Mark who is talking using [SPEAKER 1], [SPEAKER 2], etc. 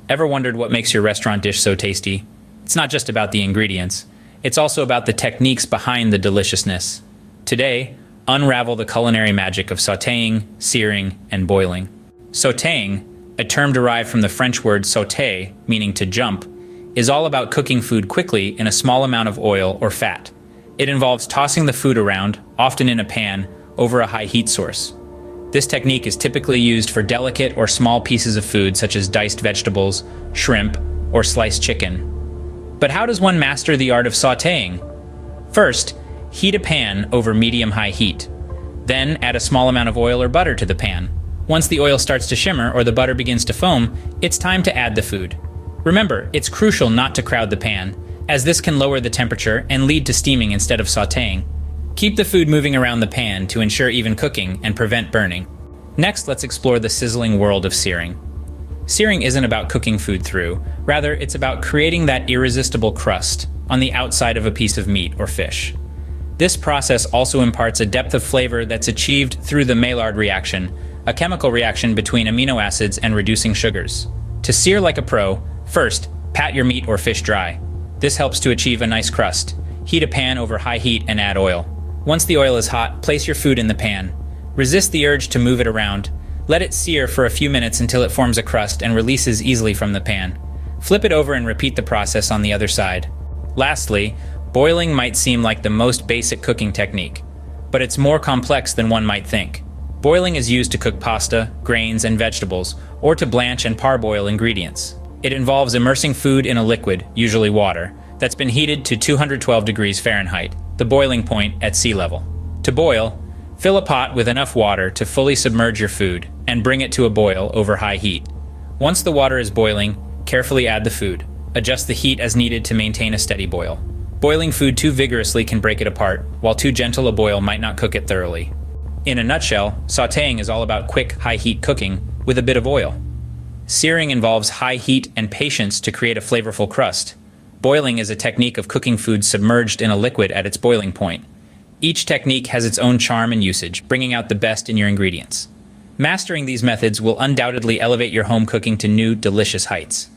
[SPEAKER 1] Ever wondered what makes your restaurant dish so tasty? It's not just about the ingredients. It's also about the techniques behind the deliciousness. Today, unravel the culinary magic of sautéing, searing, and boiling. Sautéing, a term derived from the French word sauté, meaning to jump, is all about cooking food quickly in a small amount of oil or fat. It involves tossing the food around, often in a pan, over a high heat source. This technique is typically used for delicate or small pieces of food such as diced vegetables, shrimp, or sliced chicken. But how does one master the art of sautéing? First, heat a pan over medium-high heat. Then add a small amount of oil or butter to the pan. Once the oil starts to shimmer or the butter begins to foam, it's time to add the food. Remember, it's crucial not to crowd the pan, as this can lower the temperature and lead to steaming instead of sautéing. Keep the food moving around the pan to ensure even cooking and prevent burning. Next, let's explore the sizzling world of searing. Searing isn't about cooking food through, rather it's about creating that irresistible crust on the outside of a piece of meat or fish. This process also imparts a depth of flavor that's achieved through the Maillard reaction, a chemical reaction between amino acids and reducing sugars. To sear like a pro, first, pat your meat or fish dry. This helps to achieve a nice crust. Heat a pan over high heat and add oil. Once the oil is hot, place your food in the pan. Resist the urge to move it around. Let it sear for a few minutes until it forms a crust and releases easily from the pan. Flip it over and repeat the process on the other side. Lastly, boiling might seem like the most basic cooking technique, but it's more complex than one might think. Boiling is used to cook pasta, grains, and vegetables, or to blanch and parboil ingredients. It involves immersing food in a liquid, usually water, that's been heated to 212 degrees Fahrenheit, the boiling point at sea level. To boil, fill a pot with enough water to fully submerge your food and bring it to a boil over high heat. Once the water is boiling, carefully add the food. Adjust the heat as needed to maintain a steady boil. Boiling food too vigorously can break it apart, while too gentle a boil might not cook it thoroughly. In a nutshell, sautéing is all about quick, high-heat cooking with a bit of oil. Searing involves high heat and patience to create a flavorful crust. Boiling is a technique of cooking food submerged in a liquid at its boiling point. Each technique has its own charm and usage, bringing out the best in your ingredients. Mastering these methods will undoubtedly elevate your home cooking to new, delicious heights.